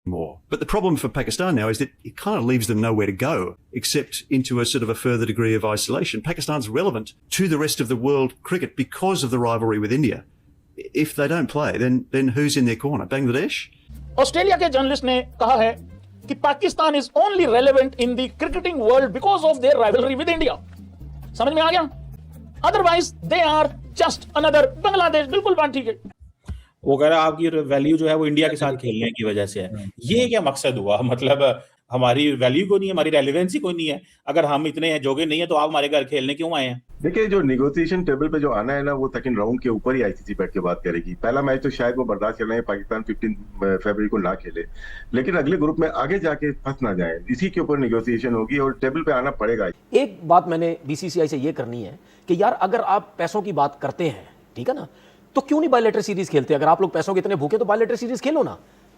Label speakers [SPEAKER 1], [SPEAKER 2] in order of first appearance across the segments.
[SPEAKER 1] more. But the problem for Pakistan now is that it kind of leaves them nowhere to go except into a sort of a further degree of isolation. Pakistan's relevant to the rest of the world cricket because of the rivalry with India. If they don't play, then who's in their corner? Bangladesh?
[SPEAKER 2] Australia के journalist ने कहा है कि Pakistan is only relevant in the cricketing world because of their rivalry with India. समझ में आ गया? Otherwise they are just another Bangladesh. बिल्कुल बात ठीक है।
[SPEAKER 3] वो कह रहा है आपकी वैल्यू जो है वो इंडिया के साथ खेलने की वजह से है। ये क्या मकसद हुआ? मतलब हमारी वैल्यू को नहीं है, हमारी रेलेवेंसी को नहीं है। अगर हम इतने हैं जोगे नहीं है तो आप हमारे घर खेलने क्यों आए हैं?
[SPEAKER 4] देखिए, जो नेगोशिएशन टेबल पे जो आना है ना, वो सेकंड राउंड के ऊपर ही आईसीसी बैठ के बात करेगी। पहला मैच तो शायद वो बर्दाश्त कर रहे हैं, पाकिस्तान 15 फरवरी को ना खेले, लेकिन अगले ग्रुप में आगे जाके फंस ना जाए, इसी के ऊपर नेगोशिएशन होगी और टेबल पे आना पड़ेगा।
[SPEAKER 5] एक बात मैंने बीसीसीआई से ये करनी है कि यार अगर आप पैसों की बात करते हैं, ठीक है ना, तो क्यों नहीं बायलैटरल सीरीज खेलते? अगर आप लोग पैसों के इतने भूखे तो बायलैटरल सीरीज खेलो ना।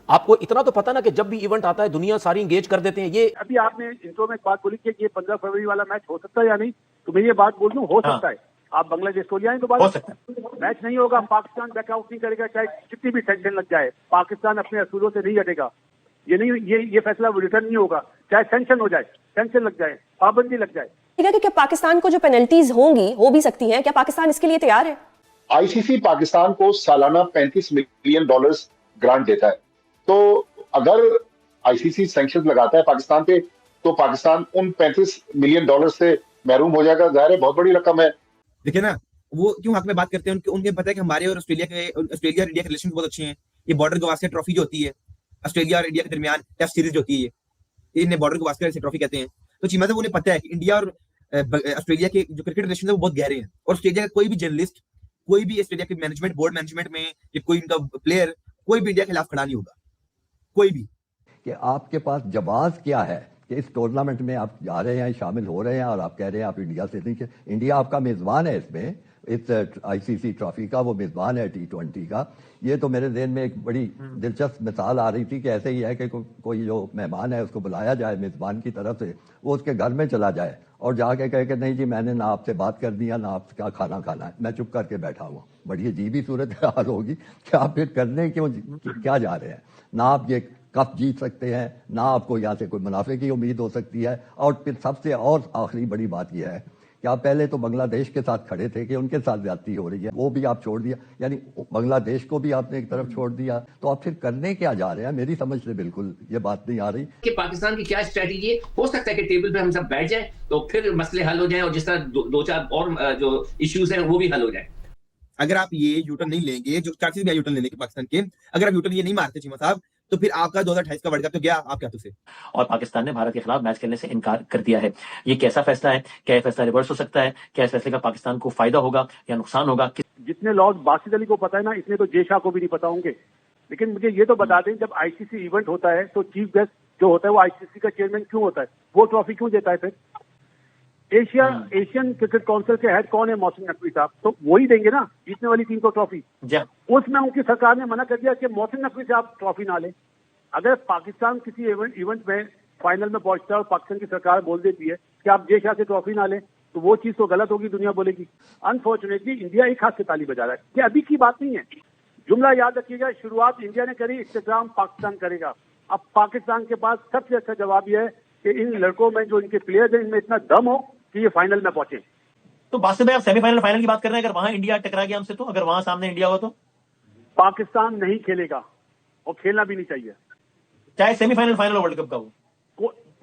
[SPEAKER 5] आपको इतना तो पता ना कि जब भी इवेंट आता है दुनिया सारी इंगेज कर देते हैं। ये
[SPEAKER 6] अभी आपने इंट्रो में एक बात बोली कि ये 15 फरवरी वाला मैच हो सकता है या नहीं, तो मैं ये बात बोल दूं, हो सकता है। आप बांग्लादेश को ले आए तो बात हो सकता है। मैच नहीं होगा, पाकिस्तान बैकआउट नहीं करेगा, चाहे जितनी भी टेंशन लग जाए, पाकिस्तान अपने असूलों से नहीं हटेगा। ये नहीं, ये फैसला रिटर्न नहीं होगा, चाहे सैंक्शन हो जाए, सैंक्शन लग जाए, पाबंदी लग जाए।
[SPEAKER 7] कि क्या पाकिस्तान को जो पेनल्टीज होंगी हो भी सकती हैं, क्या पाकिस्तान इसके लिए तैयार है?
[SPEAKER 8] आईसीसी पाकिस्तान को सालाना $35 मिलियन ग्रांट देता है, तो अगर आईसीसी सैंक्शन लगाता है पाकिस्तान पे तो पाकिस्तान उन $35 मिलियन से महरूम हो जाएगा। जाहिर है बहुत बड़ी रकम है।
[SPEAKER 9] देखिए ना, वो क्यों हक में बात करते हैं? उनके पता है कि हमारे और ऑस्ट्रेलिया और इंडिया के रिलेशन बहुत अच्छे हैं। ये बॉर्डर गवास्कर ट्रॉफी जो होती है ऑस्ट्रेलिया और इंडिया के दरमियान, टेस्ट सीरीज होती है, इन्हें बॉर्डर गवास्कर ट्रॉफी कहते हैं। तो चीमा साहब, उन्हें पता है कि इंडिया और ऑस्ट्रेलिया के जो क्रिकेट रिलेशन है वो बहुत गहरे हैं। और ऑस्ट्रेलिया का कोई भी जर्नलिस्ट, कोई भी ऑस्ट्रेलिया के मैनेजमेंट, बोर्ड मैनेजमेंट में या कोई इनका प्लेयर, कोई भी इंडिया के खिलाफ खड़ा नहीं होगा, कोई भी।
[SPEAKER 10] कि आपके पास जवाब क्या है कि इस टूर्नामेंट में आप जा रहे हैं, शामिल हो रहे हैं और आप कह रहे हैं आप इंडिया से नहीं। इंडिया आपका मेजबान है इसमें, इस आईसीसी ट्रॉफी का वो मेजबान है T20 का। ये तो मेरे ज़हन में एक बड़ी दिलचस्प मिसाल आ रही थी कि ऐसे ही है कि कोई जो मेहमान है उसको बुलाया जाए मेजबान की तरफ से, वो उसके घर में चला जाए और जाके कहे कि नहीं जी मैंने ना आपसे बात कर दिया, ना आपका खाना खाना है, मैं चुप करके बैठा हुआ। बड़ी अजीब ही सूरत हाल होगी कि आप फिर करने क्यों क्या जा रहे हैं? ना आप ये कप जीत सकते हैं, ना आपको यहाँ से कोई मुनाफे की उम्मीद हो सकती है। और फिर सबसे और आखिरी बड़ी बात यह है कि आप पहले तो बांग्लादेश के साथ खड़े थे कि उनके साथ ज्यादती हो रही है, वो भी आप छोड़ दिया, यानी बांग्लादेश को भी आपने एक तरफ छोड़ दिया। तो आप फिर करने क्या जा रहे हैं? मेरी समझ से बिल्कुल ये बात नहीं आ रही
[SPEAKER 11] कि पाकिस्तान की क्या स्ट्रेटेजी है। हो सकता है कि टेबल पे हम सब बैठ जाए तो फिर मसले हल हो जाए और जिस तरह दो चार और जो इश्यूज हैं वो भी हल हो जाए।
[SPEAKER 9] अगर आप ये यूटर्न नहीं लेंगे, जो चार्जेस भी यूटर्न लेने के पाकिस्तान के, अगर आप यूटर्न ये नहीं मारते चीमा साहब, तो फिर आपका 2028 का वर्ल्ड कप तो गया आपके हाथों से।
[SPEAKER 12] और पाकिस्तान ने भारत के खिलाफ मैच खेलने से इनकार कर दिया है। ये कैसा फैसला है? क्या ये फैसला रिवर्स हो सकता है? क्या इस फैसले का पाकिस्तान को फायदा होगा या नुकसान होगा?
[SPEAKER 6] जितने लॉज बासित अली को पता है ना, इतने तो जय शाह को भी नहीं पता होंगे। लेकिन मुझे ये तो बता दें, जब आईसीसी इवेंट होता है तो चीफ गेस्ट जो होता है वो आईसीसी का चेयरमैन क्यों होता है? वो ट्रॉफी क्यों देता है? फिर एशियन क्रिकेट काउंसिल के हेड कौन है? मोहसिन नकवी साहब। तो वही देंगे ना जीतने वाली टीम को ट्रॉफी। उसमें उनकी सरकार ने मना कर दिया कि मोहसिन नकवी से आप ट्रॉफी ना लें। अगर पाकिस्तान किसी इवेंट में फाइनल में पहुंचता है और पाकिस्तान की सरकार बोल देती है कि आप जय शाह से ट्रॉफी ना लें, तो वो चीज तो गलत होगी, दुनिया बोलेगी। अनफॉर्चुनेटली इंडिया एक हाथ से ताली बजा रहा है। ये अभी की बात नहीं है, जुमला याद रखिएगा, शुरुआत इंडिया ने करी, इख्तिताम पाकिस्तान करेगा। अब पाकिस्तान के पास सबसे अच्छा जवाब यह है कि इन लड़कों में जो इनके प्लेयर्स हैं, इनमें इतना दम हो कि ये फाइनल में पहुंचे।
[SPEAKER 12] तो बासित भाई, आप सेमीफाइनल फाइनल की बात कर रहे हैं। अगर वहां इंडिया टकरा गया हमसे, तो अगर वहां सामने इंडिया हो तो
[SPEAKER 6] पाकिस्तान नहीं खेलेगा और खेलना भी नहीं चाहिए,
[SPEAKER 12] चाहे सेमीफाइनल फाइनल वर्ल्ड कप का हो।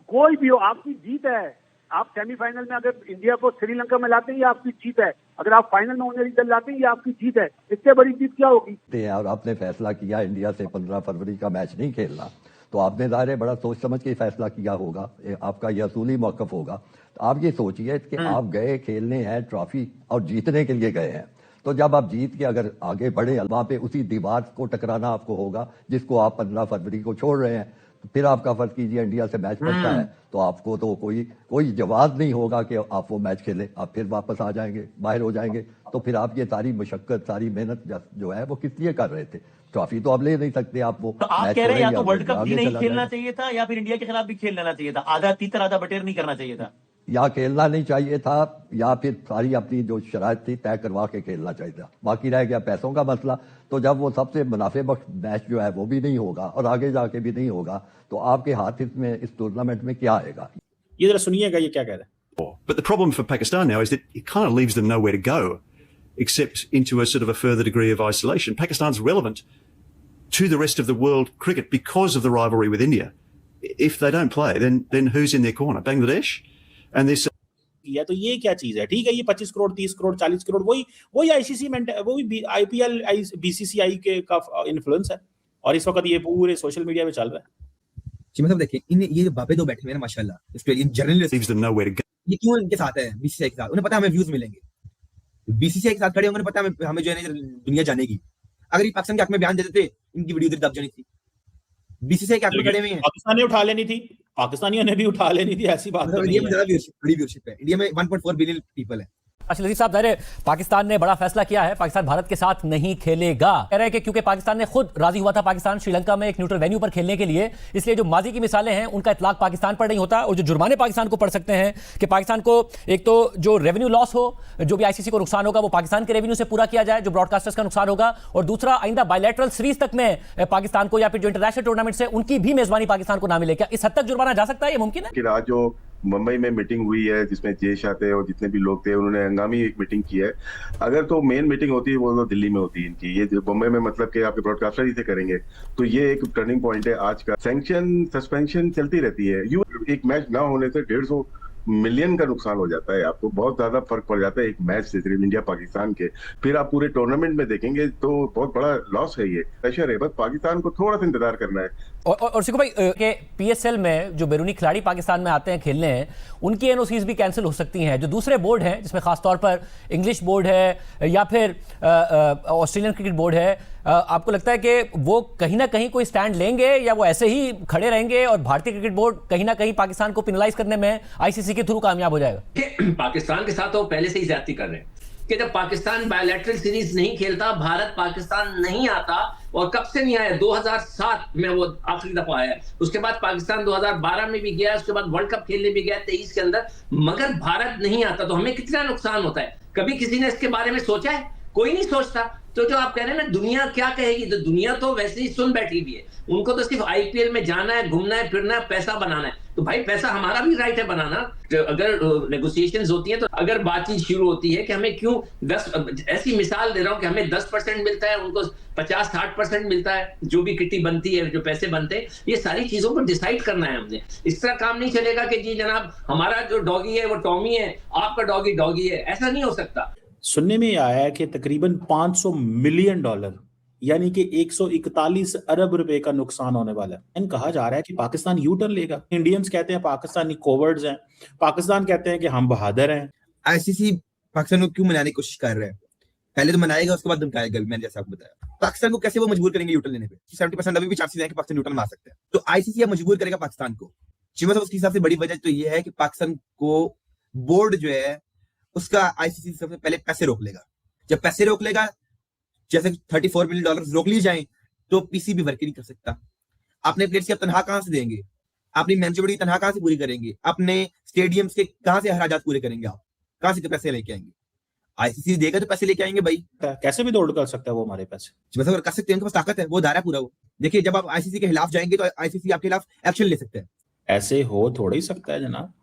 [SPEAKER 6] कोई भी हो, आपकी जीत है। आप सेमीफाइनल में अगर इंडिया को श्रीलंका में लाते हैं, ये आपकी जीत है। अगर आप फाइनल में उन्हें रिजल्ट लाते हैं, ये आपकी जीत है। इससे बड़ी जीत क्या होगी?
[SPEAKER 10] और आपने फैसला किया इंडिया से 15 फरवरी का मैच नहीं खेलना, तो आपने ज़ाहिर है बड़ा सोच समझ के फैसला किया होगा, आपका यह असूली मौक़िफ़ होगा। तो आप ये सोचिए कि आप गए खेलने हैं ट्रॉफी और जीतने के लिए गए हैं, तो जब आप जीत के अगर आगे बढ़े, वहाँ पे उसी दीवार को टकराना आपको होगा जिसको आप 15 फरवरी को छोड़ रहे हैं। तो फिर आपका फर्ज कीजिए इंडिया से मैच पड़ता है, तो आपको तो कोई जवाब नहीं होगा कि आप वो मैच खेलें। आप फिर वापस आ जाएंगे, बाहर हो जाएंगे। तो फिर आप ये सारी मशक्कत, सारी मेहनत जो है वो किस लिए कर रहे थे? ट्रॉफी तो आप ले नहीं सकते। आप वो
[SPEAKER 12] तो आप कह रहे हैं या तो वर्ल्ड कप भी नहीं खेलना चाहिए था या फिर इंडिया के खिलाफ भी खेल लेना चाहिए था, आधा तीतर आधा बटेर नहीं करना चाहिए था।
[SPEAKER 10] या खेलना नहीं चाहिए था या फिर सारी अपनी जो शराइत थी तय करवा के खेलना चाहिए था। बाकी रह गया पैसों का मसला, तो जब वो सबसे मुनाफे बख्श मैच जो है वो भी नहीं होगा और आगे जाके भी नहीं होगा, तो आपके हाथ इसमें इस टूर्नामेंट में क्या आएगा?
[SPEAKER 3] ये जरा सुनिएगा ये क्या कह रहे हैं।
[SPEAKER 1] But the problem for Pakistan now is that it kind of leaves them nowhere to go except into a sort of a further degree of isolation. Pakistan's relevant to the rest of the world cricket because of the rivalry with India. If they don't play, then who's in their corner? Bangladesh? And this
[SPEAKER 3] या तो ये क्या चीज है? ठीक है, ये 25 करोड़ 30 करोड़ 40 करोड़ वही आईसीसी में वही आईपीएल बीसीसीआई के का इन्फ्लुएंस है और इस वक्त ये पूरे सोशल मीडिया में चल रहा है।
[SPEAKER 9] जी मतलब देखिए ये जो बाबे दो बैठे हुए हैं माशाल्लाह ऑस्ट्रेलियन जर्नलिस्ट, ये क्यों इनके साथ है बीसीसीआई के साथ? उन्हें पता है हमें व्यूज मिलेंगे, बीसीसीआई के साथ खड़े होंगे, पता है हमें जो है दुनिया जानेगी। अगर ये पाकिस्तान के हक में बयान देते थे, इनकी वीडियो इधर दब जानी थी। बीसीसीआई के हक में खड़े हुए हैं,
[SPEAKER 3] पाकिस्तान ने उठा लेनी थी, पाकिस्तानियों ने भी उठा लेनी थी, ऐसी बात नहीं है।
[SPEAKER 9] इंडिया में ज्यादा बड़ी व्यूअरशिप है, इंडिया में 1.4 बिलियन पीपल है।
[SPEAKER 5] अच्छा लतीफ साहब, ज़ाहिर है पाकिस्तान ने बड़ा फैसला किया है, पाकिस्तान भारत के साथ नहीं खेलेगा। कह रहे हैं कि क्योंकि पाकिस्तान ने खुद राजी हुआ था पाकिस्तान श्रीलंका में एक न्यूट्रल वेन्यू पर खेलने के लिए, इसलिए जो माजी की मिसालें हैं उनका इतलाक पाकिस्तान पर नहीं होता। और जो जुर्माने पाकिस्तान को पड़ सकते हैं कि पाकिस्तान को एक तो जो रेवेन्यू लॉस हो, जो भी आईसीसी को नुकसान होगा वो पाकिस्तान के रेवेन्यू से पूरा किया जाए, जो ब्रॉडकास्टर्स का नुकसान होगा, और दूसरा आइंदा बायलैटरल सीरीज तक में पाकिस्तान को या फिर जो इंटरनेशनल टूर्नामेंट्स है उनकी भी मेजबानी पाकिस्तान को ना मिले। क्या इस हद तक जुर्माना जा सकता है? ये मुमकिन है
[SPEAKER 4] कि आज जो मुंबई में मीटिंग हुई है जिसमें जयेश आते और जितने भी लोग थे, उन्होंने हंगामी एक मीटिंग की है। अगर तो मेन मीटिंग होती है वो तो दिल्ली में होती है इनकी, ये जो मुंबई में मतलब कि आपके ब्रॉडकास्टर ही से करेंगे, तो ये एक टर्निंग पॉइंट है आज का। सैंक्शन सस्पेंशन चलती रहती है, एक मैच ना होने से 150 मिलियन का नुकसान हो जाता है, आपको बहुत ज्यादा फर्क पड़ जाता है एक मैच से सिर्फ इंडिया पाकिस्तान के। फिर आप पूरे टूर्नामेंट में देखेंगे तो बहुत बड़ा लॉस है, ये प्रेशर है। बस पाकिस्तान को थोड़ा सा इंतजार करना है।
[SPEAKER 5] और सिको भाई के पीएसएल में जो बैरूनी खिलाड़ी पाकिस्तान में आते हैं खेलने हैं, उनकी एनओसीज भी कैंसिल हो सकती हैं। जो दूसरे बोर्ड हैं जिसमें खासतौर पर इंग्लिश बोर्ड है या फिर ऑस्ट्रेलियन क्रिकेट बोर्ड है, आपको लगता है कि वो कहीं ना कहीं कोई स्टैंड लेंगे या वो ऐसे ही खड़े रहेंगे और भारतीय क्रिकेट बोर्ड कहीं ना कहीं पाकिस्तान को पेनलाइज करने में आईसीसी के थ्रू कामयाब हो जाएगा?
[SPEAKER 11] पाकिस्तान के साथ वो पहले से ही ज्यादती कर रहे हैं कि जब पाकिस्तान बायलैटरल सीरीज नहीं खेलता, भारत पाकिस्तान नहीं आता, और कब से नहीं आया? 2007 में वो आखिरी दफा आया, उसके बाद पाकिस्तान 2012 में भी गया, उसके बाद वर्ल्ड कप खेलने भी गया 23 के अंदर, मगर भारत नहीं आता। तो हमें कितना नुकसान होता है? कभी किसी ने इसके बारे में सोचा है? कोई नहीं सोचता। तो जो आप कह रहे हैं ना दुनिया क्या कहेगी, तो दुनिया तो वैसे ही सुन बैठी हुई है, उनको तो सिर्फ आईपीएल में जाना है, घूमना है, फिरना है, पैसा बनाना है। तो भाई पैसा हमारा भी राइट है बनाना। तो अगर नेगोशिएशंस होती हैं, तो अगर बातचीत शुरू होती है कि हमें क्यों 10, ऐसी मिसाल दे रहा हूं कि हमें 10% मिलता है, उनको 50-60% मिलता है, जो भी किटी बनती है, जो पैसे बनते हैं, ये सारी चीजों पर डिसाइड करना है हमने। इस तरह काम नहीं चलेगा कि जी जनाब हमारा जो डॉगी है वो टॉमी है, आपका डॉगी डॉगी है, ऐसा नहीं हो सकता।
[SPEAKER 3] सुनने में आया है कि तकरीबन $500 मिलियन यानी कि 141 अरब रुपए का नुकसान होने वाला है। कहा जा रहा है कि पाकिस्तान यू टर्न लेगा। इंडियंस कहते हैं पाकिस्तानी कोवर्ड्स हैं, पाकिस्तान कहते हैं कि हम बहादुर हैं।
[SPEAKER 9] आईसीसी पाकिस्तान को क्यों मनाने की कोशिश कर रहे हैं? पहले तो मनाएगा, उसके बाद धमकाएगा। मैंने जैसा आपको बताया, पाकिस्तान को कैसे वो मजबूर करेंगे यूटर्न लेने पे? 70% अभी भी चांसेस हैं कि पाकिस्तान यूटर्न मार सकता है। तो आईसीसी अब मजबूर करेगा पाकिस्तान को। उसके हिसाब से बड़ी वजह तो ये है कि पाकिस्तान को बोर्ड जो है उसका आईसीसी सबसे पहले पैसे रोक लेगा। जब पैसे रोक लेगा, जैसे $34 मिलियन रोक लिए जाएं, तो पीसीबी वर्क नहीं कर सकता। अपने प्लेयर्स की तनख्वाह कहां से देंगे? अपनी मैनेजमेंट की तनख्वाह कहां से पूरी करेंगे? अपने स्टेडियम्स के कहां से अखराजात पूरे करेंगे? आप कहां से पैसे लेके आएंगे? आईसीसी देगा तो पैसे लेके आएंगे भाई।
[SPEAKER 3] कैसे भी दौड़ कर सकता है वो हमारे पैसे,
[SPEAKER 9] मतलब कर सकते हैं, उनके पास ताकत है, वो दायरा पूरा। वो देखिए, जब आप आईसीसी के खिलाफ जाएंगे तो आईसीसी आपके खिलाफ एक्शन ले सकते हैं।
[SPEAKER 3] ऐसे हो थोड़ा ही सकता है जनाब।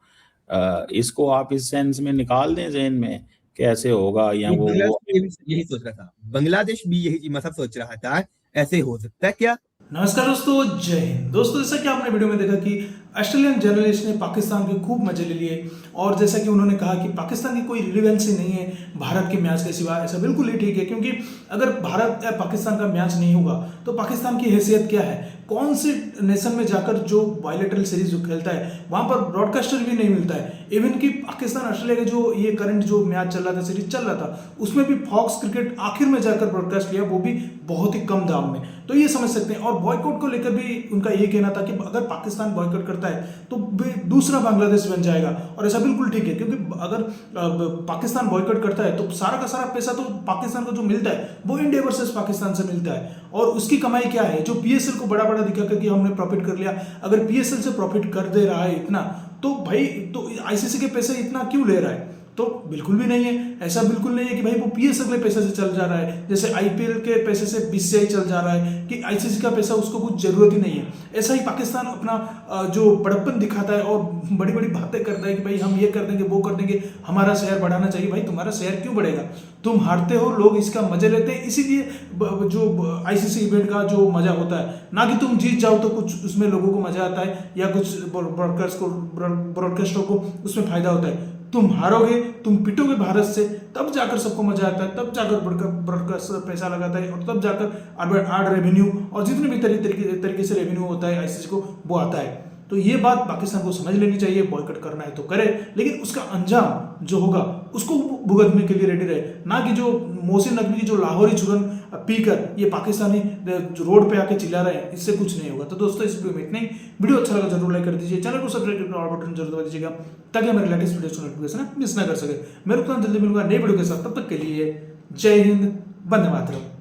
[SPEAKER 3] इसको आप इस सेंस में निकाल दें ज़हन में कि ऐसे होगा, या वो
[SPEAKER 9] यही सोच रहा था, बांग्लादेश भी यही मतलब सोच रहा था, ऐसे हो सकता है क्या?
[SPEAKER 13] नमस्कार दोस्तों, जय हिंद। दोस्तों, जैसा कि आपने वीडियो में देखा कि ऑस्ट्रेलियन जर्नलिस्ट ने पाकिस्तान के खूब मजे ले लिए, और जैसा कि उन्होंने कहा कि पाकिस्तान की कोई रिलेवेंसी नहीं है भारत के मैच के सिवा। ऐसा बिल्कुल ही ठीक है, क्योंकि अगर भारत या पाकिस्तान का मैच नहीं होगा तो पाकिस्तान की हैसियत क्या है? कौन से नेशन में जाकर जो बायलैटरल सीरीज जो खेलता है वहां पर ब्रॉडकास्टर भी नहीं मिलता है। इवन कि पाकिस्तान ऑस्ट्रेलिया के जो ये करंट जो मैच चल रहा था, सीरीज चल रहा था, उसमें भी फॉक्स क्रिकेट आखिर में जाकर ब्रॉडकास्ट किया, वो भी बहुत ही कम दाम में। तो ये समझ सकते हैं। और बॉयकॉट को लेकर भी उनका ये कहना था कि अगर पाकिस्तान बॉयकॉट करता है तो दूसरा बांग्लादेश बन जाएगा, और ऐसा बिल्कुल ठीक है, क्योंकि अगर पाकिस्तान बॉयकॉट करता है तो सारा का सारा पैसा तो पाकिस्तान को जो मिलता है वो इंडिया वर्सेस पाकिस्तान से मिलता है। और उसकी कमाई क्या है? जो पीएसएल को बड़ा बड़ा दिखा करके हमने प्रॉफिट कर लिया, अगर पीएसएल से प्रॉफिट कर दे रहा है इतना, तो भाई तो आईसीसी के पैसे इतना क्यों ले रहा है? तो बिल्कुल भी नहीं है, ऐसा बिल्कुल नहीं है कि भाई वो पीएसएल के पैसे से चल जा रहा है, जैसे आईपीएल के पैसे से बीसीसीआई चल जा रहा है कि आईसीसी का पैसा उसको कुछ जरूरत ही नहीं है। ऐसा ही पाकिस्तान अपना जो बड़प्पन दिखाता है और बड़ी बड़ी बातें करता है कि भाई हम ये कर देंगे वो कर देंगे, हमारा शेयर बढ़ाना चाहिए। भाई तुम्हारा शेयर क्यों बढ़ेगा? तुम हारते हो, लोग इसका मजा लेते हैं, इसीलिए जो आईसीसी इवेंट का जो मजा होता है, ना कि तुम जीत जाओ तो कुछ उसमें लोगों को मजा आता है या कुछ ब्रॉडकास्टरों को उसमें फायदा होता है। तुम हारोगे, तुम पिटोगे भारत से, तब जाकर सबको मजा आता है, तब जाकर ब्रॉडकास्ट पैसा लगाता है और तब जाकर आड रेवेन्यू और जितने भी तरीके से रेवेन्यू होता है आईसीसी को वो आता है। तो ये बात पाकिस्तान को समझ लेनी चाहिए। बॉयकॉट करना है तो करे, लेकिन उसका अंजाम जो होगा उसको भुगतने के लिए रेडी रहे, ना कि जो मोहसिन नकवी की जो लाहौरी चूरन पीकर ये पाकिस्तानी रोड पे आके चिल्ला रहे हैं, इससे कुछ नहीं होगा। तो दोस्तों इस वीडियो में इतना ही। वीडियो अच्छा लगा जरूर लाइक कर दीजिए, चैनल को सब्सक्राइब करके ऑल बटन जरूर दबा दीजिएगा ताकि हमारे लेटेस्ट वीडियो की नोटिफिकेशन मिस ना कर सके। मैं रुकता हूं जल्दी मिलूंगा नई वीडियो के साथ, तब तक के लिए जय हिंद, वंदे मातरम।